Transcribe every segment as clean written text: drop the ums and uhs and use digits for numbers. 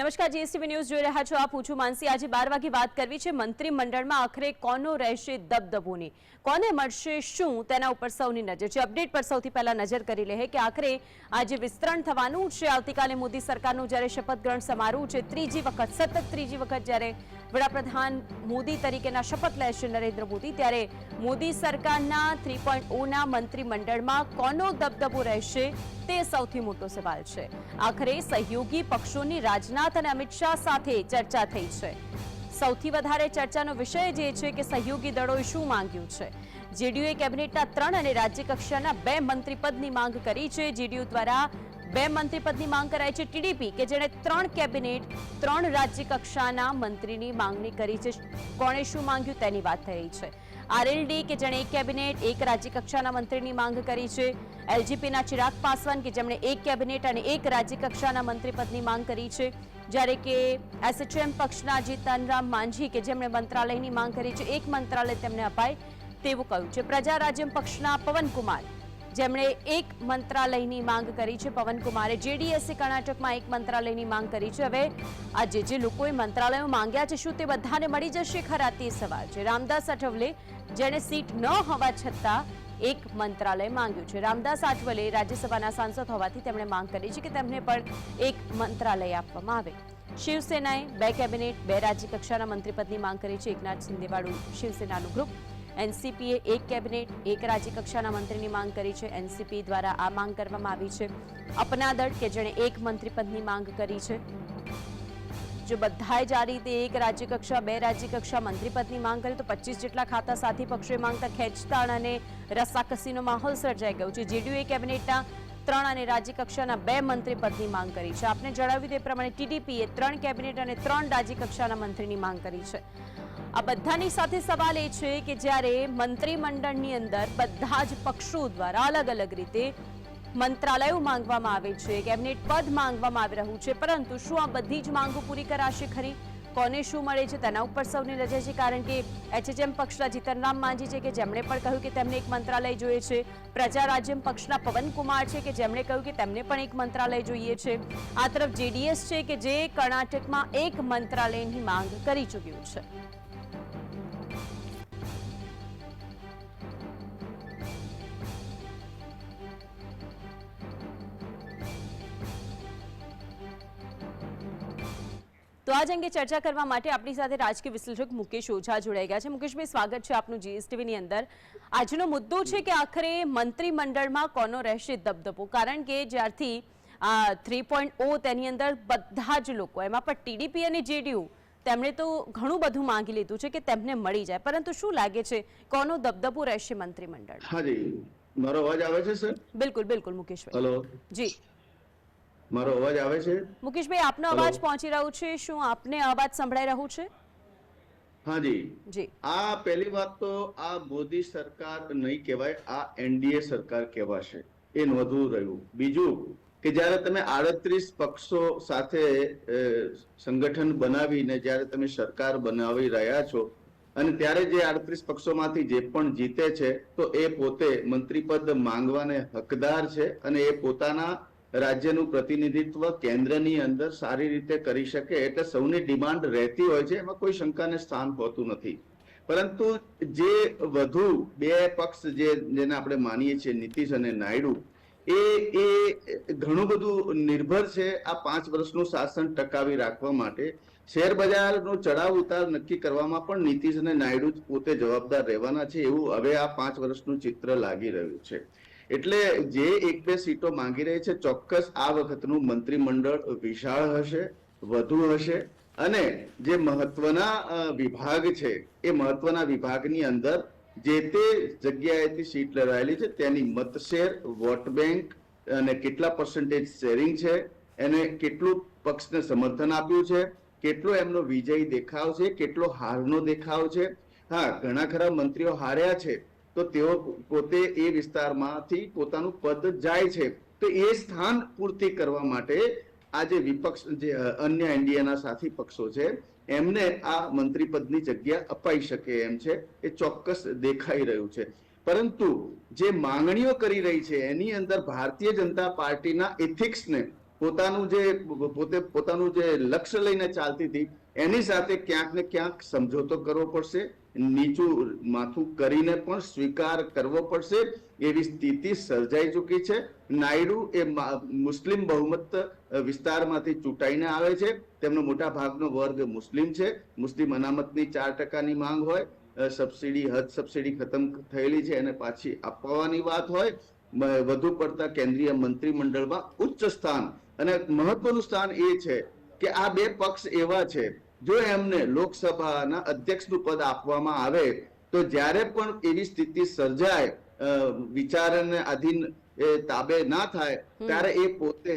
નમસ્કાર, GSTV news જોઈ રહ્યા છો આપ. હું છું માનસી. આજે 12 વાગે વાત કરવી છે મંત્રીમંડળમાં આખરે કોનો રહેશે દબદબોની, કોને મળશે શું, તેના ઉપર સૌની નજર છે. અપડેટ પર સૌથી પહેલા નજર કરી લે કે આખરે આજે વિસ્તરણ થવાનું છે. આવતીકાલે મોદી સરકારનું જ્યારે શપથ ગ્રહણ સમારોહ છે, સતત ત્રીજી વખત જ્યારે વડાપ્રધાન મોદી તરીકેના શપથ લેશે નરેન્દ્ર મોદી, ત્યારે મોદી સરકારના 3.0ના મંત્રીમંડળમાં કોનો દબદબો રહેશે તે સૌથી મોટો સવાલ છે. આખરે સહયોગી પક્ષોની રાજનાથ અને અમિત શાહ સાથે ચર્ચા થઈ છે. સૌથી વધારે ચર્ચાનો વિષય જે છે કે સહયોગી દળોએ શું માંગ્યું છે. જેડીયુએ કેબિનેટના 3 અને રાજ્ય કક્ષાના 2 મંત્રીપદની માંગ કરી છે. જેડીયુ દ્વારા 2 મંત્રીપદની માંગ કરાઈ છે. ટીડીપી કે જેણે 3 કેબિનેટ 3 રાજ્ય કક્ષાના મંત્રીની માંગણી કરી છે. કોણે શું માંગ્યું તેની વાત થઈ રહી છે. આરએલડી કે જેણે 1 કેબિનેટ 1 રાજ્ય કક્ષાના મંત્રીની માંગ કરી છે. એલજીપીના ચિરાગ પાસવાન કે જેમણે 1 કેબિનેટ અને 1 રાજ્ય કક્ષાના મંત્રીપદની માંગ કરી છે. જ્યારે કે એસએચએમ પક્ષના જીતનરામ માંઝી કે જેમણે મંત્રાલયની માંગ કરી છે, 1 મંત્રાલય તેમને અપાય તેવું કહ્યું છે. પ્રજા રાજ્યમ પક્ષના પવનકુમાર જેમણે 1 મંત્રાલયની માંગ કરી છે. પવનકુમારે જેડીએસે કર્ણાટકમાં 1 મંત્રાલયની માંગ કરી છે. હવે આ જે લોકોએ મંત્રાલયો માંગ્યા છે, શું તે બધાને મળી જશે ખરા, તે સવાલ છે. રામદાસ અઠવલે જેણે સીટ ન હોવા છતાં 1 મંત્રાલય માંગ્યું છે. રામદાસ આઠવલે રાજ્યસભાના સાંસદ હોવાથી તેમણે માંગ કરી છે કે તેમને પણ 1 મંત્રાલય આપવામાં આવે. શિવસેનાએ 2 કેબિનેટ 2 રાજ્ય કક્ષાના મંત્રીપદની માંગ કરી છે. એકનાથ શિંદેવાળું શિવસેનાનું ગ્રુપ. એનસીપીએ 1 કેબિનેટ 1 રાજ્ય કક્ષાના મંત્રીની માંગ કરી છે. એનસીપી દ્વારા આ માંગ કરવામાં આવી છે. અપના દળ કે જેણે 1 મંત્રીપદની માંગ કરી છે. જો બધાએ જ આ રીતે 1 રાજ્ય કક્ષા 2 રાજ્ય કક્ષા મંત્રીપદની માંગ કરી તો 25 જેટલા ખાતા સાથી પક્ષોએ માંગતા ખેંચતાણ અને રસાકસીનો માહોલ સર્જાઈ ગયો છે. જેડીયુએ કેબિનેટના 3 અને રાજ્ય કક્ષાના 2 મંત્રીપદની માંગ કરી છે. આપને જણાવ્યું તે પ્રમાણે ટીડીપીએ 3 કેબિનેટ અને 3 રાજ્ય કક્ષાના મંત્રીની માંગ કરી છે. આ બધાની સાથે સવાલ એ છે કે જ્યારે મંત્રીમંડળની અંદર બધા જ પક્ષો દ્વારા અલગ અલગ રીતે મંત્રાલયો માંગવામાં આવે છે, કેબિનેટ પદ માંગવામાં આવી રહ્યું છે, પરંતુ શું આ બધી જ માંગો પૂરી કરાશે ખરી? કોને શું મળે છે તેના ઉપર સૌની નજર છે. કારણ કે એચએચએમ પક્ષના જીતનરામ માંઝી છે કે જેમણે પણ કહ્યું કે તેમને 1 મંત્રાલય જોઈએ છે. પ્રજા રાજ્યમ પક્ષના પવનકુમાર છે કે જેમણે કહ્યું કે તેમને પણ 1 મંત્રાલય જોઈએ છે. આ તરફ જેડીએસ છે કે જે કર્ણાટકમાં 1 મંત્રાલયની માંગ કરી ચૂક્યું છે. તો આજ અંગે ચર્ચા કરવા માટે આપણી સાથે રાજકીય વિશ્લેષક મુકેશ ઓઝા જોડાઈ ગયા છે. મુકેશભાઈ, સ્વાગત છે આપનું જીએસટીવીની અંદર. આજનો મુદ્દો છે કે આખરે મંત્રીમંડળમાં કોનો રહેશે દબદબો, કારણ કે જ્યારથી 3.0 તેની અંદર બધા જ લોકો, એમાં પણ ટીડીપી અને જેડીયુ, તેમણે તો ઘણું બધું માંગી લીધું છે કે તેમને મળી જાય, પરંતુ શું લાગે છે કોનો દબદબો રહેશે મંત્રીમંડળ? હાજી, મારો અવાજ આવે છે સર? બિલકુલ બિલકુલ મુકેશભાઈ. હેલો જી, મારો અવાજ આવે છે? મુકેશભાઈ, આપનો અવાજ પહોંચી રહ્યો છે. શું આપને અવાજ સંભળાઈ રહ્યો છે? હાજી જી. આ પહેલી વાત તો આ મોદી સરકાર નહીં કહેવાય, આ એનડીએ સરકાર કહેવાશે, એ નોંધવું રહ્યું. બીજું કે જ્યારે તમે 38 પક્ષો સાથે સંગઠન બનાવીને જ્યારે તમે સરકાર બનાવી રહ્યા છો અને ત્યારે જે 38 પક્ષોમાંથી જે પણ જીતે છે તો એ પોતે મંત્રીપદ માંગવાને હકદાર છે અને એ પોતાના રાજ્યનું પ્રતિનિધિત્વ કેન્દ્રની અંદર સારી રીતે કરી શકે, એટલે સૌની ડિમાન્ડ રહેતી હોય છે, એમાં કોઈ શંકાને સ્થાન હોતું નથી. પરંતુ જે વધુ 2 પક્ષ જેને આપણે માનીએ છીએ, નીતિશ અને નાયડુ, એ ઘણું બધું નિર્ભર છે આ 5 વર્ષનું શાસન ટકાવી રાખવા માટે. શેર બજારનો ચડાવ ઉતાર નક્કી કરવામાં પણ નીતિશ અને નાયડુ પોતે જવાબદાર રહેવાના છે, એવું હવે આ 5 વર્ષનું ચિત્ર લાગી રહ્યું છે. એટલે જે 1-2 સીટો માંગી રહી છે, ચોક્કસ આ વખતનું મંત્રીમંડળ વિશાળ હશે, વધુ હશે અને જે મહત્વના વિભાગ છે એ મહત્વના વિભાગની અંદર જે તે જગ્યાએથી સીટ લડાયેલી છે તેની મતશેર, વોટ બેંક અને કેટલા % શેરિંગ છે, એને કેટલું પક્ષને સમર્થન આપ્યું છે, કેટલો એમનો વિજય દેખાવ છે, કેટલો હારનો દેખાવ છે. હા, ઘણા ખરા મંત્રીઓ હાર્યા છે તો તેઓ પોતે એ વિસ્તારમાંથી પોતાનું પદ જાય છે, તો એ સ્થાન પૂર્તિ કરવા માટે આ જે વિપક્ષ, જે અન્ય એનડીએના સાથી પક્ષો છે, એમને આ મંત્રીપદની જગ્યા અપાઈ શકે એમ છે, એ ચોક્કસ દેખાઈ રહ્યું છે. પરંતુ જે માંગણીઓ કરી રહી છે એની અંદર ભારતીય જનતા પાર્ટીના એથિક્સને પોતાનું જે લક્ષ્ય લઈને ચાલતી હતી એની સાથે ક્યાંક ને ક્યાંક સમજોતો કરવો પડશે, નીચું માથું કરીને પણ સ્વીકાર કરવો પડશે એવી સ્થિતિ સર્જાઈ ચૂકી છે. નાયડુ એ મુસ્લિમ બહુમત વિસ્તારમાંથી ચૂંટાઈને આવે છે. તેમનો મોટા ભાગનો વર્ગ મુસ્લિમ છે. મુસ્લિમ અનામતની 4%ની માંગ હોય, સબસિડી હદ સબસિડી ખતમ થયેલી છે એને પાછી આપવાની વાત હોય, વધુ પડતા કેન્દ્રીય મંત્રીમંડળમાં ઉચ્ચ સ્થાન અને મહત્વનું સ્થાન એ છે કે આ બે પક્ષ એવા છે જો એમને લોકસભાના અધ્યક્ષનું પદ આપવામાં આવે તો જ્યારે પણ એવી સ્થિતિ સર્જાય, વિચારને આધીન તાબે ના થાય ત્યારે એ પોતે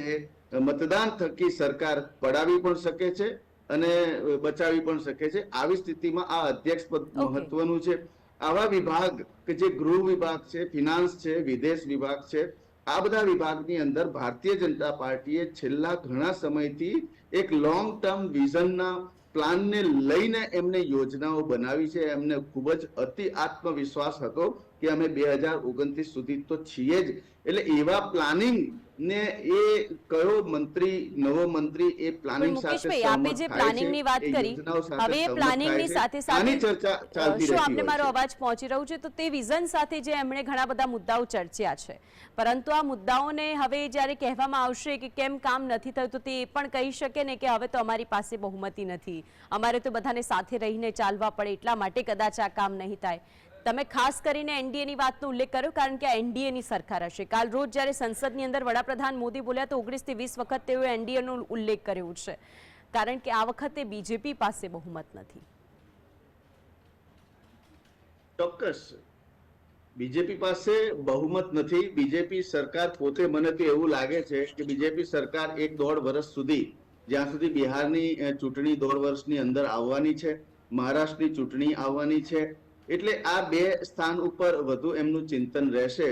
મતદાન થકી સરકાર પડાવી પણ શકે છે અને બચાવી પણ શકે છે. આવી સ્થિતિમાં આ અધ્યક્ષ પદ મહત્વનું છે. આવા વિભાગ કે જે ગૃહ વિભાગ છે, ફિનાન્સ છે, વિદેશ વિભાગ છે, આ બધા વિભાગની અંદર ભારતીય જનતા પાર્ટીએ છેલ્લા ઘણા સમયથી એક લોંગ ટર્મ વિઝનના પ્લાનને લઈને એમને યોજનાઓ બનાવી છે. એમને ખૂબ જ અતિ આત્મવિશ્વાસ હતો કે અમે 2029 સુધી તો છીએ જ. એટલે એવા પ્લાનિંગ ને એ કયો મંત્રી, નવો મંત્રી એ પ્લાનિંગ સાથે આપે જે પ્લાનિંગ ની વાત કરી, હવે પ્લાનિંગ ની સાથે સાથે ચર્ચા ચાલતી શું રહેતી આપને હોય મારો છે. અવાજ પહોંચી રહ્યું છે? તો તે વિઝન સાથે જે એમણે ઘણા બધા મુદ્દાઓ ચર્ચ્યા છે, પરંતુ આ મુદ્દાઓને હવે જ્યારે કહેવામાં આવશે કે કેમ કામ નથી થયું, તો તે એ પણ કહી શકે ને કે હવે તો અમારી પાસે બહુમતી નથી, અમારે તો બધાને સાથે રહીને ચાલવા પડે, એટલા માટે કદાચ આ કામ નહીં થાય. તમે ખાસ કરીને એનડીએ ની વાતનો ઉલ્લેખ કર્યો, કારણ કે આ એનડીએ ની સરકાર હશે. કાલ રોજ જ્યારે સંસદની અંદર વડાપ્રધાન મોદી બોલ્યા તો 19 થી 20 વખત તેઓએ એનડીએ નો ઉલ્લેખ કર્યો છે, કારણ કે આ વખતે બીજેપી પાસે બહુમત નથી. ચોક્કસ બીજેપી પાસે બહુમત નથી. બીજેપી સરકાર પોતે, મને તો એવું લાગે છે કે બીજેપી સરકાર 1.5 વર્ષ સુધી, જ્યાં સુધી બિહારની ચૂંટણી 1.5 વર્ષની અંદર આવવાની છે, મહારાષ્ટ્રની ચૂંટણી આવવાની છે, એટલે આ બે સ્થાન ઉપર વધુ એમનું ચિંતન રહેશે.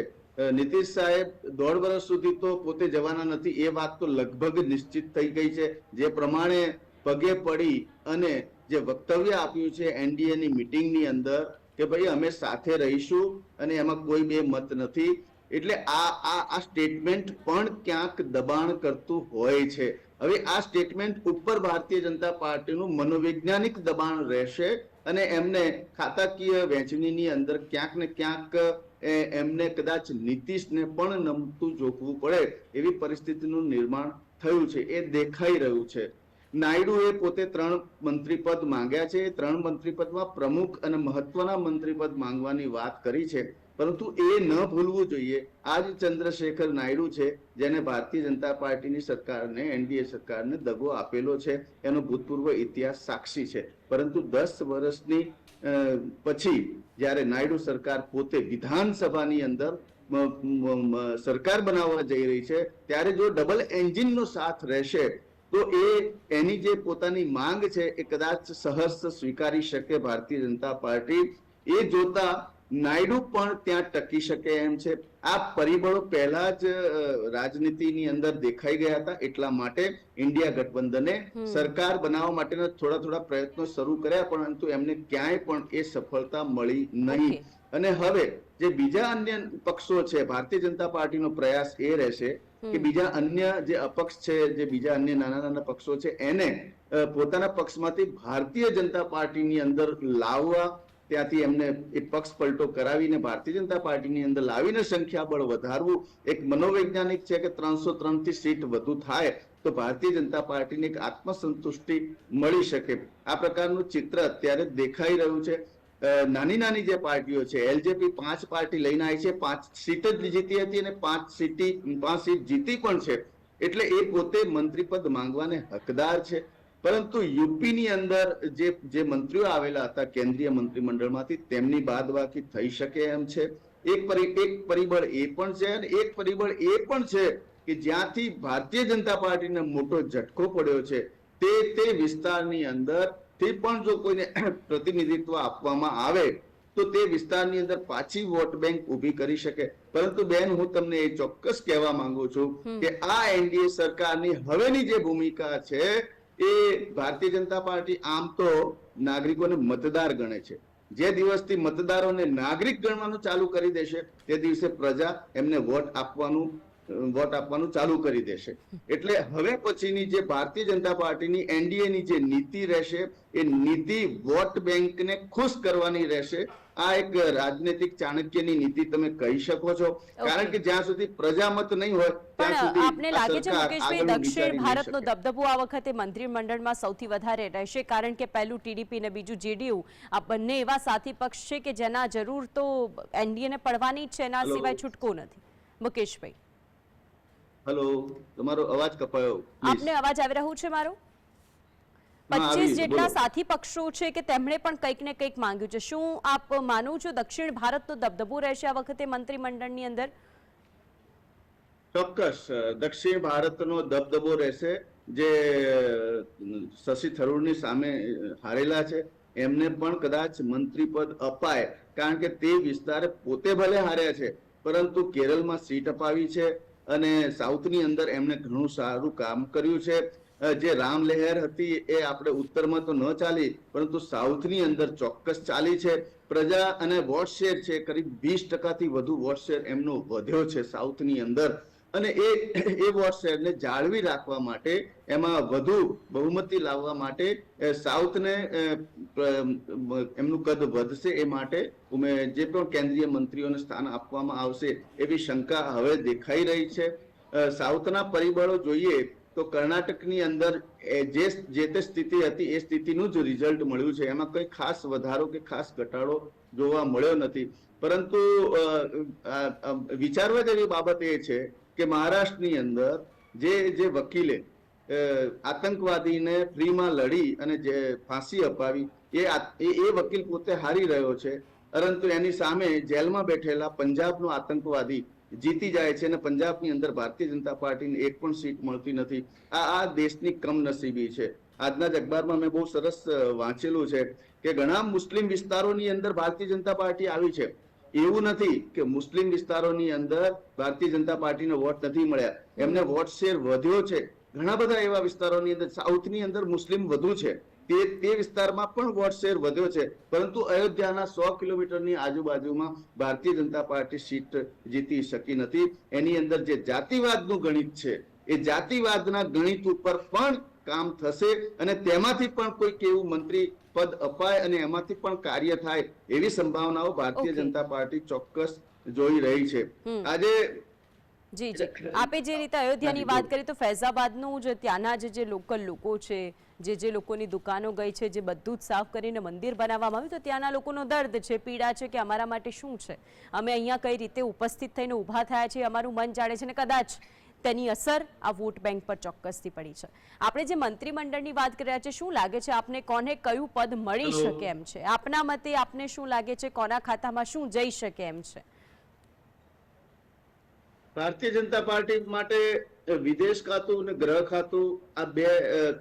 નીતિશ સાહેબ 1.5 વર્ષ સુધી તો પોતે જવાના નથી, એ વાત તો લગભગ નિશ્ચિત થઈ ગઈ છે. જે પ્રમાણે પગે પડી અને જે વક્તવ્ય આપ્યું છે એનડીએ ની મીટિંગની અંદર કે ભાઈ અમે સાથે રહીશું અને એમાં કોઈ બે મત નથી, એટલે આ સ્ટેટમેન્ટ પણ ક્યાંક દબાણ કરતું હોય છે. હવે આ સ્ટેટમેન્ટ ઉપર ભારતીય જનતા પાર્ટીનું મનોવૈજ્ઞાનિક દબાણ રહેશે અને એમને ખાતાકીય વહેંચણીની અંદર ક્યાંક ને ક્યાંક એમને કદાચ નીતિશને પણ નમતું જોખવું પડે એવી પરિસ્થિતિનું નિર્માણ થયું છે, એ દેખાઈ રહ્યું છે. નાયડુએ પોતે 3 મંત્રીપદ માંગ્યા છે. 3 મંત્રીપદમાં પ્રમુખ અને મહત્વના મંત્રીપદ માંગવાની વાત કરી છે, પરંતુ એ ન ભૂલવું જોઈએ આ જ ચંદ્રશેખર નાયડુ છે જેને ભારતીય જનતા પાર્ટીની સરકારને, એનડીએ સરકારને દગો આપેલો છે. એનો ભૂતપૂર્વ ઇતિહાસ સાક્ષી છે. પરંતુ 10 વર્ષની પછી જ્યારે નાયડુ સરકાર પોતે વિધાનસભાની અંદર સરકાર બનાવવા જઈ રહી છે, ત્યારે જો ડબલ એન્જિનનો સાથ રહેશે તો એની જે પોતાની માંગ છે એ કદાચ સહર્ષ સ્વીકારી શકે ભારતીય જનતા પાર્ટી. એ જોતા નાયડુ પણ ત્યાં ટકી શકે એમ છે. આ પરિબળો પહેલા જ રાજનીતિની અંદર દેખાઈ ગયા હતા, એટલા માટે ઇન્ડિયા ગઠબંધને સરકાર બનાવવા માટેના થોડા પ્રયત્નો શરૂ કર્યા, પરંતુ એમને ક્યાંય પણ એ સફળતા મળી નહીં. અને હવે જે બીજા અન્ય પક્ષો છે, ભારતીય જનતા પાર્ટીનો પ્રયાસ એ રહેશે કે બીજા અન્ય જે અપક્ષ છે, જે બીજા અન્ય નાના પક્ષો છે, એને પોતાના પક્ષમાંથી ભારતીય જનતા પાર્ટીની અંદર લાવવા, ત્યાંથી એમને એ પક્ષ પલટો કરાવીને ભારતીય જનતા પાર્ટીની અંદર લાવીને સંખ્યાબળ વધારવું. એક મનોવૈજ્ઞાનિક છે કે 303 થી સીટ વધુ થાય તો ભારતીય જનતા પાર્ટીને એક આત્મસંતુષ્ટિ મળી શકે. આ પ્રકારનું ચિત્ર અત્યારે દેખાઈ રહ્યું છે. નાની જે પાર્ટીઓ છે, એલજેપી 5 પાર્ટી લઈને આવી છે, 5 સીટ જ જીતી હતી અને 5 સીટ જીતી પણ છે, એટલે એ પોતે મંત્રીપદ માંગવાને હકદાર છે. પરંતુ યુપીની અંદર જે મંત્રીઓ આવેલા હતા કેન્દ્રીય મંત્રીમંડળમાંથી, તેમની બાદબાકી થઈ શકે એમ છે. એક પરિબળ એ પણ છે અને એક પરિબળ એ પણ છે કે જ્યાંથી ભારતીય જનતા પાર્ટીને મોટો ઝટકો પડ્યો છે તે વિસ્તારની અંદર થી પણ જો કોઈને પ્રતિનિધિત્વ આપવામાં આવે તો તે વિસ્તારની અંદર પાછી વોટ બેંક ઊભી કરી શકે. પરંતુ બેન, હું તમને એ ચોક્કસ કહેવા માંગુ છું કે આ એનડીએ સરકારની હવેની જે ભૂમિકા છે એ ભારતીય જનતા પાર્ટી આમ તો નાગરિકોને મતદાર ગણે છે. જે દિવસથી મતદારોને નાગરિક ગણવાનું ચાલુ કરી દેશે તે દિવસે પ્રજા એમને વોટ આપવાનું વોટ આપવાનું ચાલુ કરી દેશે. એટલે હવે પછીની જે ભારતીય જનતા પાર્ટીની એનડીએની જે નીતિ રહેશે એ નીતિ વોટ બેંકને ખુશ કરવાની રહેશે. આ એક રાજનૈતિક ચાણક્યની નીતિ તમે કહી શકો છો, કારણ કે જ્યાં સુધી પ્રજામત નહીં હોય ત્યાં પણ સુધી આપને આ લાગે છે સરકાર મુકેશભાઈ આગળ દક્ષિણ વિચારી નહીં ભારતનો શકે. દબદબો આ વખતે મંત્રીમંડળમાં સૌથી વધારે રહેશે, કારણ કે પહેલું ટીડીપી ને બીજું જેડીયુ, આ બંને એવા સાથી પક્ષ છે કે જેના જરૂર તો એનડીએ ને પડવાની જ છે, એના Hello. સિવાય છૂટકો નથી. મુકેશભાઈ, હેલો, તમારો અવાજ કપાયો. Please. આપને અવાજ આવી રહ્યો છે મારો? હા, આવી 25 છે, જેટલા બોલો. સાથી પક્ષો છે કે તેમણે પણ કંઈક ને કંઈક માંગ્યું છે. શું આપ માનો છો દક્ષિણ ભારતનો દબદબો રહેશે આ વખતે મંત્રીમંડળની અંદર? ચોક્કસ દક્ષિણ ભારતનો દબદબો રહેશે. જે શશી થરૂરની સામે હારેલા છે એમને પણ કદાચ મંત્રી પદ અપાય, કારણ કે તે વિસ્તારે પોતે ભલે હાર્યા છે પરંતુ કેરળમાં સીટ અપાવી છે અને સાઉથની અંદર એમણે ઘણું સારું કામ કર્યું છે. જે રામ લહેર હતી એ આપણે ઉત્તરમાં તો ન ચાલી પરંતુ સાઉથની અંદર ચોક્કસ ચાલી છે. પ્રજા અને વોટ શેર છે કરીબ 20% વધુ વોટ શેર એમનો વધ્યો છે સાઉથની અંદર, અને એ વોટ શેરને જાળવી રાખવા માટે, એમાં વધુ બહુમતી લાવવા માટે સાઉથને એમનું કદ વધશે એ માટે જે પણ કેન્દ્રીય મંત્રીઓને સ્થાન આપવામાં આવશે એવી શંકા હવે દેખાઈ રહી છે. સાઉથના પરિબળો જોઈએ તો કર્ણાટકની અંદર જે તે સ્થિતિ હતી એ સ્થિતિનું જ રિઝલ્ટ મળ્યું છે. એમાં કોઈ ખાસ વધારો કે ખાસ ઘટાડો જોવા મળ્યો નથી. પરંતુ વિચારવા જેવી બાબત એ છે કે મહારાષ્ટ્રની અંદર જે વકીલે આતંકવાદીને ફ્રીમાં લડી અને જે ફાંસી અપાવી એ વકીલ પોતે હારી રહ્યો છે, પરંતુ એની સામે જેલમાં બેઠેલા પંજાબનો આતંકવાદી જીતી જાય છે અને પંજાબની અંદર ભારતીય જનતા પાર્ટીને એક પણ સીટ મળતી નથી. આ દેશની કમનસીબી છે. આજના જ અખબારમાં મેં બહુ સરસ વાંચેલું છે કે ઘણા મુસ્લિમ વિસ્તારોની અંદર ભારતીય જનતા પાર્ટી આવી છે. એવું નથી કે મુસ્લિમ વિસ્તારોની અંદર ભારતીય જનતા પાર્ટીને વોટ નથી મળ્યા, એમને વોટ શેર વધ્યો છે. ઘણા બધા એવા વિસ્તારોની અંદર સાઉથની અંદર મુસ્લિમ વધુ છે, તે વિસ્તારમાં પણ વોટ શેર વધ્યો છે, પરંતુ અયોધ્યાના 100 કિલોમીટરની આજુબાજુમાં ભારતીય જનતા પાર્ટી સીટ જીતી શકી નથી. એની અંદર જે જાતિવાદનું ગણિત છે એ જાતિવાદના ગણિત ઉપર પણ કામ થશે અને તેમાંથી પણ કોઈક એવું મંત્રી પદ અપાય અને એમાંથી પણ કાર્ય થાય એવી સંભાવનાઓ ભારતીય જનતા પાર્ટી ચોક્કસ જોઈ રહી છે. આજે જી જી, આપે જે રીતે અયોધ્યાની વાત કરી તો ફૈઝાબાદનું જ ત્યાંના જે લોકલ લોકો છે, જે લોકોની દુકાનો ગઈ છે, જે બધું જ સાફ કરીને મંદિર બનાવવામાં આવ્યું, તો ત્યાંના લોકોનો દર્દ છે, પીડા છે કે અમારા માટે શું છે, અમે અહીંયા કઈ રીતે ઉપસ્થિત થઈને ઊભા થયા છે, અમારું મન જાણે છે, ને કદાચ તેની અસર આ વોટ બેંક પર ચોક્કસથી પડી છે. આપણે જે મંત્રીમંડળની વાત કરી રહ્યા છે, શું લાગે છે આપને કોને કયું પદ મળી શકે એમ છે? આપના મતે આપને શું લાગે છે કોના ખાતામાં શું જઈ શકે એમ છે? ભારતીય જનતા પાર્ટી માટે વિદેશ ખાતું અને ગ્રહ ખાતું આ બે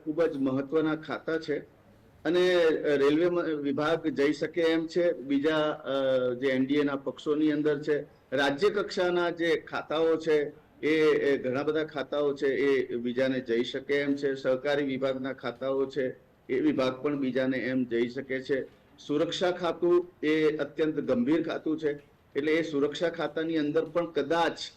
ખૂબ જ મહત્વના ખાતા છે અને રેલવે વિભાગ જઈ શકે એમ છે. બીજા જે એનડીએના પક્ષોની અંદર છે, રાજ્ય કક્ષાના જે ખાતાઓ છે એ ઘણા બધા ખાતાઓ છે એ બીજાને જઈ શકે એમ છે. સહકારી વિભાગના ખાતાઓ છે એ વિભાગ પણ બીજાને એમ જઈ શકે છે. સુરક્ષા ખાતું એ અત્યંત ગંભીર ખાતું છે, એટલે એ સુરક્ષા ખાતાની અંદર પણ કદાચ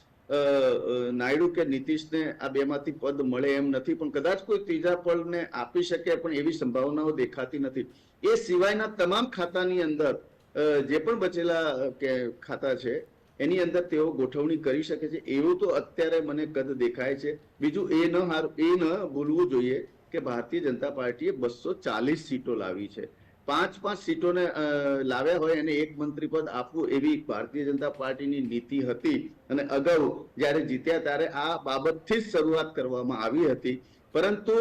નાયડુ કે નીતિશને આ બેમાંથી પદ મળે એમ નથી, પણ કદાચ કોઈ ત્રીજા પદને આપી શકે પણ એવી સંભાવનાઓ દેખાતી નથી. એ સિવાયના તમામ ખાતાની અંદર જે પણ બચેલા ખાતા છે એની અંદર તેઓ ગોઠવણી કરી શકે છે એવું તો અત્યારે મને કદ દેખાય છે. બીજું એ ન ભૂલવું જોઈએ કે ભારતીય જનતા પાર્ટીએ 240 સીટો લાવી છે. 5 સીટોને લાવ્યા હોય અને એક મંત્રી પદ આપવું એવી ભારતીય જનતા પાર્ટીની નીતિ હતી અને અગાઉ જ્યારે જીત્યા ત્યારે આ બાબતથી જ શરૂઆત કરવામાં આવી હતી, પરંતુ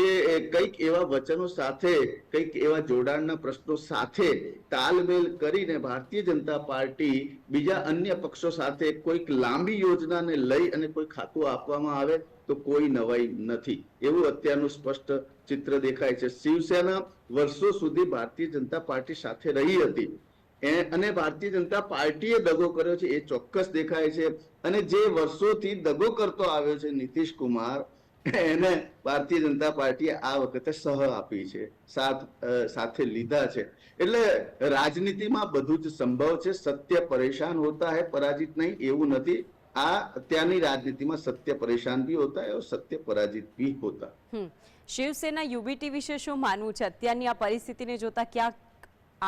એ કંઈક એવા વચનો સાથે, કંઈક એવા જોડાણના પ્રશ્નો સાથે તાલમેલ કરીને ભારતીય જનતા પાર્ટી બીજા અન્ય પક્ષો સાથે કોઈક લાંબી યોજનાને લઈ અને કોઈ ખાતું આપવામાં આવે તો કોઈ નવાઈ નથી, એવું અત્યારનું સ્પષ્ટ ચિત્ર દેખાય છે. શિવસેના વર્ષો સુધી ભારતીય જનતા પાર્ટી સાથે રહી હતી અને ભારતીય જનતા પાર્ટીએ દગો કર્યો છે એ ચોક્કસ દેખાય છે. અને જે વર્ષોથી દગો કરતો આવ્યો છે નીતિશ કુમાર, એને ભારતીય જનતા પાર્ટીએ આ વખતે સહ આપી છે, સાથે લીધા છે. એટલે રાજનીતિમાં બધું જ સંભવ છે. સત્ય પરેશાન હોતા હૈ, પરાજિત નહીં, એવું નથી. આ અત્યારની રાજનીતિમાં સત્ય પરેશાન भी होता है और सत्य पराजित भी होता है। શિવસેના યુબીટી વિશે શું માનવું છે? અત્યારની આ પરિસ્થિતિને જોતા ક્યાંક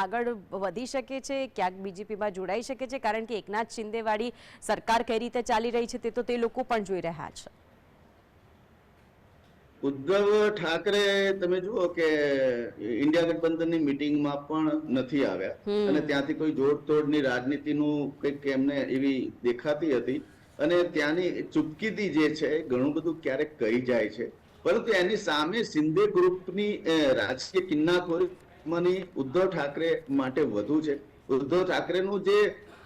આગળ વધી શકે છે, ક્યાંક બીજેપીમાં જોડાઈ શકે છે? કારણ કે એકનાથ શિંદે વાળી સરકાર કઈ રીતે ચાલી રહી છે તે તો તે લોકો પણ જોઈ રહ્યા છે. ઉદ્ધવ ઠાકરે તમે જુઓ કે ઇન્ડિયા ગઠબંધનની મીટિંગમાં પણ નથી આવ્યા અને ત્યાંથી કોઈ જોડતોડની રાજનીતિનું કંઈક એમને એવી દેખાતી હતી અને ત્યાંની ચૂપકીદી જે છે ઘણું બધું ક્યારેક કહી જાય છે, પરંતુ એની સામે શિંદે ગ્રુપની રાજકીય કિન્નાખોરી ઉદ્ધવ ઠાકરે માટે વધુ છે. ઉદ્ધવ ઠાકરેનું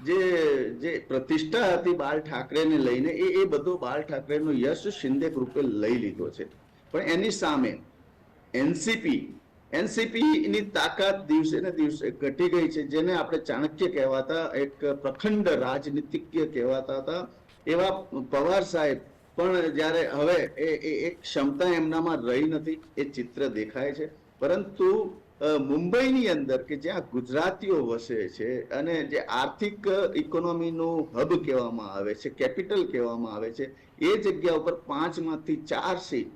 જે પ્રતિષ્ઠા હતી બાળ ઠાકરેને લઈને એ બધો બાળ ઠાકરેનો યશ શિંદે ગ્રુપે લઈ લીધો છે. પણ એની સામે એનસીપી ની તાકાત દિવસે ને દિવસે ઘટી ગઈ છે. જેને આપણે ચાણક્ય કહેવાતા, એક પ્રખંડ રાજનીતિજ્ઞ કહેવાતા હતા, એવા પવાર સાહેબ પણ જ્યારે હવે એક ક્ષમતા એમનામાં રહી નથી એ ચિત્ર દેખાય છે. પરંતુ મુંબઈની અંદર કે જ્યાં ગુજરાતીઓ વસે છે અને જે આર્થિક ઇકોનોમીનું હબ કહેવામાં આવે છે, કેપિટલ કહેવામાં આવે છે, એ જગ્યા ઉપર 5માંથી 4 સીટ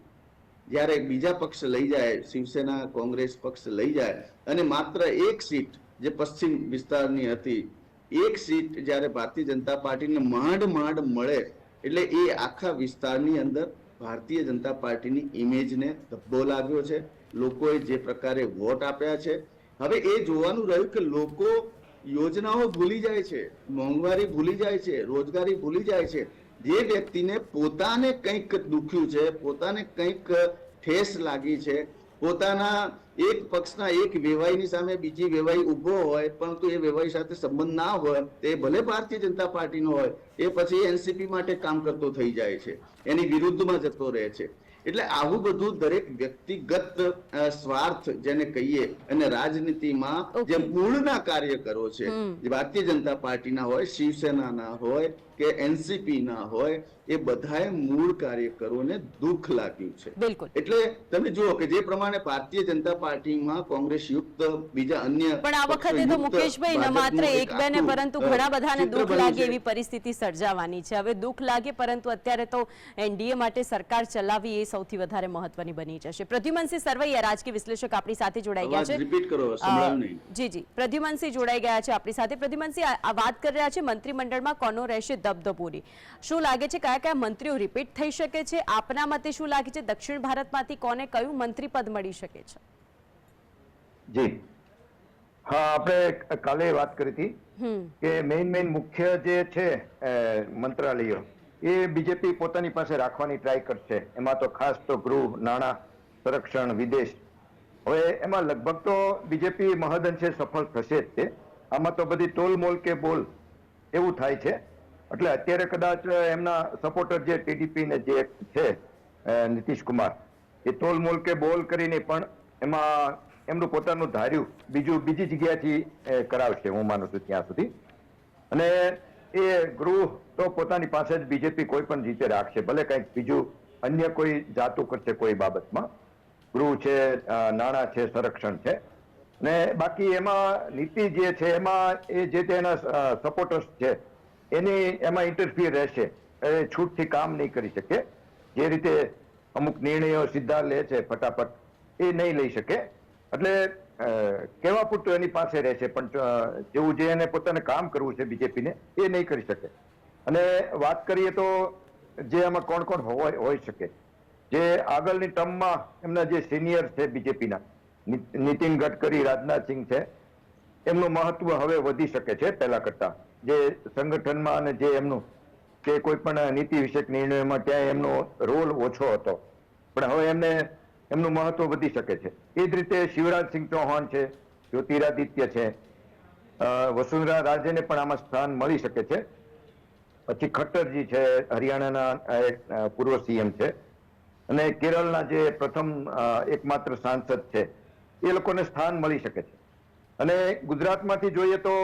જ્યારે બીજા પક્ષ લઈ જાય, શિવસેના કોંગ્રેસ પક્ષ લઈ જાય અને માત્ર 1 સીટ જે પશ્ચિમ વિસ્તારની હતી, 1 સીટ જ્યારે ભારતીય જનતા પાર્ટીને માંડ મળે એટલે એ આખા વિસ્તારની અંદર ભારતીય જનતા પાર્ટીની ઇમેજને ધબ્બો લાગ્યો છે. લોકોએ જે પ્રકારે વોટ આપ્યા છે, હવે એ જોવાનું રહ્યું કે લોકો યોજનાઓ ભૂલી જાય છે, મોંઘવારી ભૂલી જાય છે, રોજગારી ભૂલી જાય છે. જે વ્યક્તિને પોતાને કંઈક દુખ્યું છે, પોતાને કંઈક ઠેસ લાગી છે, પોતાના એક પક્ષના એક વેવાઈની સામે બીજી વેવાઈ ઉભો હોય પરંતુ એ વેવાઈ સાથે સંબંધ ના હોય, તે ભલે ભારતીય જનતા પાર્ટીનો હોય, એ પછી એનસીપી માટે કામ કરતો થઈ જાય છે, એની વિરુદ્ધમાં જતો રહે છે. એટલે આવું બધું દરેક વ્યક્તિગત સ્વાર્થ જેને કહીએ અને રાજનીતિમાં જે મૂળના કાર્યકરો છે, જે ભારતીય જનતા પાર્ટીના હોય, શિવસેનાના હોય કે એનસીપી ના હોય, એ બધાએ મૂળ કાર્યકરોને દુઃખ લાગ્યું છે. બિલકુલ. એટલે તમે જુઓ કે જે પ્રમાણે ભારતીય જનતા પાર્ટીમાં કોંગ્રેસ યુક્ત બીજા અન્ય પણ આ વખતે તો મુકેશભાઈ ન માત્ર એક બે ને પરંતુ ઘણા બધાને દુઃખ લાગે એવી પરિસ્થિતિ સર્જાવાની છે. હવે દુઃખ લાગે પરંતુ અત્યારે તો એનડીએ માટે સરકાર ચલાવવી એ સૌથી વધારે મહત્વની બની જશે. પ્રદ્યુમનસિંહ સરવૈયા રાજકીય વિશ્લેષક આપણી સાથે જોડાઈ ગયા છે. રિપીટ કરો, સંભળાવ નહીં. જી પ્રદ્યુમનસિંહ જોડાઈ ગયા છે આપણી સાથે. પ્રદ્યુમનસિંહ, આ વાત કરી રહ્યા છે મંત્રીમંડળમાં કોનો રહેશે દબદબોની. શું લાગે છે કયા કયા મંત્રીઓ રિપીટ થઈ શકે છે? આપના મતે શું લાગે છે દક્ષિણ ભારતમાંથી કોને કયું મંત્રી પદ મળી શકે છે? જી હા, આપણે કાલે વાત કરી હતી કે મેઇન મુખ્ય જે છે મંત્રાલયો એ બીજેપી પોતાની પાસે રાખવાની ટ્રાય કરશે. એમાં તો ખાસ તો ગૃહ, નાણાં, સંરક્ષણ, વિદેશ. હવે એમાં લગભગ તો બીજેપી મહદઅંશે સફળ થશે જ તે. આમાં તો બધી તોલમોલ કે બોલ એવું થાય છે. એટલે અત્યારે કદાચ એમના સપોર્ટર જે ટીડીપી ને જે છે નીતિશ કુમાર, એ તોલમોલ કે બોલ કરીને પણ એમાં એમનું પોતાનું ધાર્યું બીજી જગ્યાથી કરાવશે, હું માનું છું ત્યાં સુધી. અને એ ગૃહ તો પોતાની પાસે જ બીજેપી કોઈ પણ રીતે રાખશે, ભલે કંઈક બીજું અન્ય કોઈ જાતું કરશે કોઈ બાબતમાં. ગૃહ છે, નાણાં છે, સંરક્ષણ છે, ને બાકી એમાં નીતિ જે છે એમાં એ જે તેના સપોર્ટર્સ છે એની એમાં ઇન્ટરફિયર રહેશે. એ છૂટથી કામ નહીં કરી શકે. જે રીતે અમુક નિર્ણયો સીધા લે છે ફટાફટ, એ નહીં લઈ શકે. એટલે કેવા પૂરતું એની પાસે રહેશે, પણ જેવું જે એને પોતાને કામ કરવું છે બીજેપીને એ નહીં કરી શકે. અને વાત કરીએ તો જે આમાં કોણ હોઈ શકે, જે આગળની ટર્મમાં એમના જે સિનિયર છે બીજેપીના, નીતિન ગડકરી, રાજનાથસિંહ છે, એમનું મહત્વ હવે વધી શકે છે પહેલા કરતા. જે સંગઠનમાં અને જે એમનું કે કોઈ પણ નીતિ વિષયક નિર્ણયોમાં ત્યાં એમનો રોલ ઓછો હતો, પણ હવે એમનું મહત્વ વધી શકે છે. એ જ રીતે શિવરાજસિંહ ચૌહાણ છે, જ્યોતિરાદિત્ય છે, વસુંધરા રાજેને પણ આમાં સ્થાન મળી શકે છે. પછી ખટ્ટરજી છે, હરિયાણાના પૂર્વ સીએમ છે, અને કેરળના જે પ્રથમ એકમાત્ર સાંસદ છે, એ લોકોને સ્થાન મળી શકે છે. અને ગુજરાતમાંથી જોઈએ તો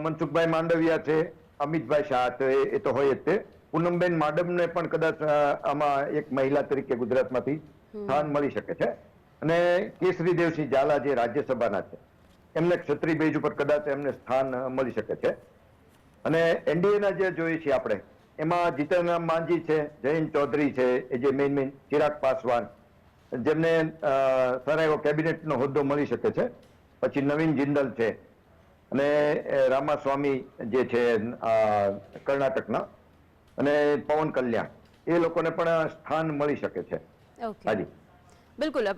મનસુખભાઈ માંડવિયા છે, અમિતભાઈ શાહ છે, એ તો હોય જ તે. પૂનમબેન માડમને પણ કદાચ આમાં એક મહિલા તરીકે ગુજરાતમાંથી સ્થાન મળી શકે છે. અને કેસરી દેવસિંહ ઝાલા જે રાજ્યસભાના છે, એમને ક્ષત્રિય બેઝ ઉપર કદાચ એમને સ્થાન મળી શકે છે. અને એનડીએના જે જોઈએ છીએ આપણે, એમાં જીતનરામ માંઝી છે, જયંત ચૌધરી છે, એ જે મેઇન ચિરાગ પાસવાન, જેમને સારા એવો કેબિનેટનો હોદ્દો મળી શકે છે. પછી નવીન જિંદલ છે અને રામાસ્વામી જે છે કર્ણાટકના, અને પવન કલ્યાણ, એ લોકોને પણ સ્થાન મળી શકે છે. ઓકે, બિલકુલ.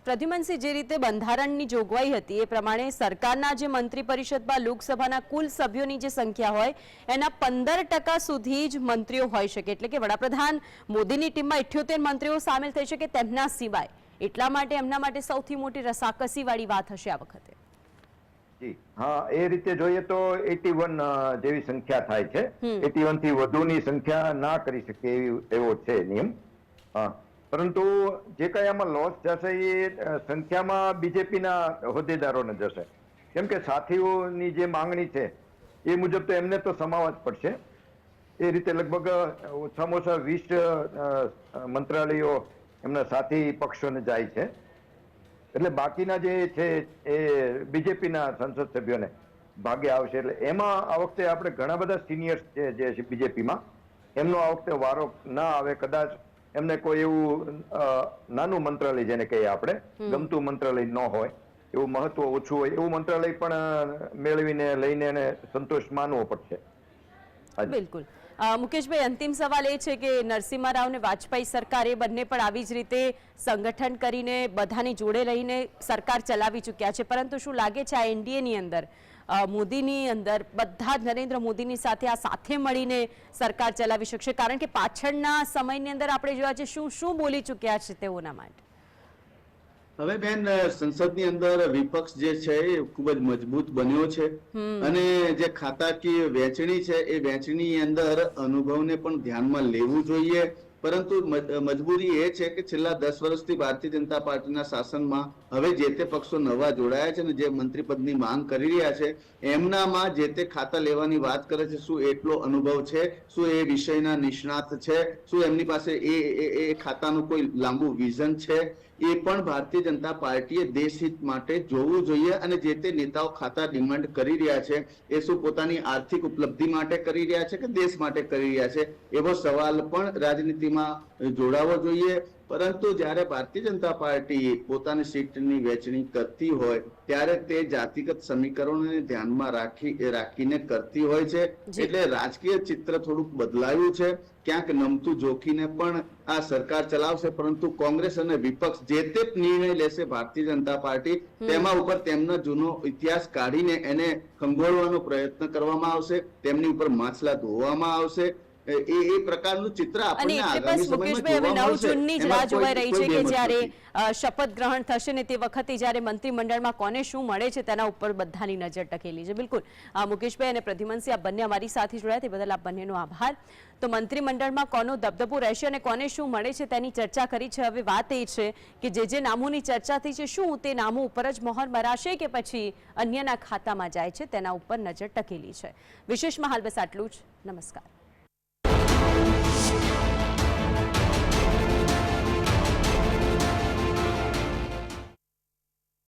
પ્રદ્યુમનસિંહ, જે રીતે બંધારણની જોગવાઈ હતી એ પ્રમાણે સરકારના જે મંત્રી પરિષદમાં લોકસભાના કુલ સભ્યોની જે સંખ્યા હોય એના 15% સુધી જ મંત્રીઓ હોઈ શકે, એટલે કે વડાપ્રધાન મોદીની ટીમમાં 78 મંત્રીઓ સામેલ થઈ શકે તેમના સિવાય. એટલા માટે એમના માટે સૌથી મોટી રસાકસી વાળી વાત હશે આ વખતે. જી હા, એ રીતે જોઈએ તો 81 જેવી સંખ્યા થાય છે. 81 થી વધુની સંખ્યા ના કરી શકે એવો છે નિયમ. હા, પરંતુ જે કઈ આમાં લોસ જશે એ સંખ્યામાં બીજેપીના હોદ્દેદારોને જશે, કેમ કે સાથીઓની જે માંગણી છે એ મુજબ તો એમને તો સમાવવા જ પડશે. એ રીતે લગભગ ઓછામાં ઓછા 20 મંત્રાલયો એમના સાથી પક્ષોને જાય છે. એટલે બાકીના જે છે એ બીજેપીના સંસદ સભ્યોને ભાગે આવશે. એટલે એમાં આ વખતે આપણે ઘણા બધા સિનિયર્સ છે જે છે બીજેપીમાં, એમનો આ વખતે વારો ના આવે. કદાચ એમને કોઈ એવું નાનું મંત્રાલય, જેને કહીએ આપણે ગમતું મંત્રાલય ન હોય, એવું મહત્વ ઓછું હોય એવું મંત્રાલય પણ મેળવીને લઈને એને સંતોષ માનવો પડશે. બિલકુલ. મુકેશભાઈ, અંતિમ સવાલ એ છે કે નરસિંહ રાવ અને વાજપેયી સરકાર એ બંને પણ આવી જ રીતે સંગઠન કરીને બધાની જોડે રહીને સરકાર ચલાવી ચૂક્યા છે, પરંતુ શું લાગે છે આ એનડીએની અંદર, મોદીની અંદર બધા જ નરેન્દ્ર મોદીની સાથે આ સાથે મળીને સરકાર ચલાવી શકશે? કારણ કે પાછળના સમયની અંદર આપણે જોયા છે શું શું બોલી ચૂક્યા છે તેઓના માટે. હવે બેન, સંસદની અંદર વિપક્ષ જે છે એ ખૂબ જ મજબૂત બન્યો છે, અને જે ખાતાકીય વહેંચણી છે એ વહેંચણી અંદર અનુભવને પણ ધ્યાનમાં લેવું જોઈએ. પરંતુ મજબૂરી એ છે કે છેલ્લા 10 વર્ષથી ભારતીય જનતા પાર્ટીના શાસનમાં હવે જે તે પક્ષો નવા જોડાયા છે અને જે મંત્રી પદની માંગ કરી રહ્યા છે એમનામાં જે તે ખાતા લેવાની વાત કરે છે, શું એટલો અનુભવ છે? શું એ વિષયના નિષ્ણાત છે? શું એમની પાસે એ ખાતાનું કોઈ લાંબુ વિઝન છે? એ પણ ભારતીય જનતા પાર્ટીએ દેશહિત માટે જોવું જોઈએ. અને જે તે નેતાઓ ખાતા ડિમાન્ડ કરી રહ્યા છે એ શું પોતાની આર્થિક ઉપલબ્ધિ માટે કરી રહ્યા છે કે દેશ માટે કરી રહ્યા છે, એવો સવાલ પણ રાજનીતિમાં જોડાવો જોઈએ. પરંતુ જ્યારે ભારતીય જનતા પાર્ટી પોતાની સીટની વહેંચણી કરતી હોય ત્યારે તે જાતિગત સમીકરણોને ધ્યાનમાં રાખીને કરતી હોય છે. એટલે રાજકીય ચિત્ર થોડુંક બદલાયું છે. ક્યાંક નમતું જોખીને પણ આ સરકાર ચલાવશે, પરંતુ કોંગ્રેસ અને વિપક્ષ જે તે નિર્ણય લેશે ભારતીય જનતા પાર્ટી, તેમાં ઉપર તેમનો જૂનો ઇતિહાસ કાઢીને એને ખંગોળવાનો પ્રયત્ન કરવામાં આવશે, તેમની ઉપર માછલા ધોવામાં આવશે. એ પ્રકારનું ચિત્ર આપણને આગામી સમયમાં જોવા મળશે. 9 જૂનની જ રાહ જોવાઈ રહી છે કે જ્યારે શપથ ગ્રહણ થશે ને તે વખતે જ્યારે મંત્રીમંડળમાં કોને શું મળે છે તેના ઉપર બધાની નજર ટકેલી છે. બિલકુલ, મુકેશભાઈ અને પ્રદ્યુમનસિંહ, આ બંને અમારી સાથે જોડાયા તે બદલ આપ બંનેનો આભાર. તો મંત્રીમંડળમાં કોનો દબદબો રહેશે અને કોને શું મળે છે તેની ચર્ચા કરી છે. હવે વાત એ છે કે જે નામોની ચર્ચા થઈ છે, શું તે નામો ઉપર જ મહોર મરાશે કે પછી અન્યના ખાતામાં જાય છે, તેના ઉપર નજર ટકેલી છે. વિશેષમાં હાલ બસ આટલું જ. નમસ્કાર.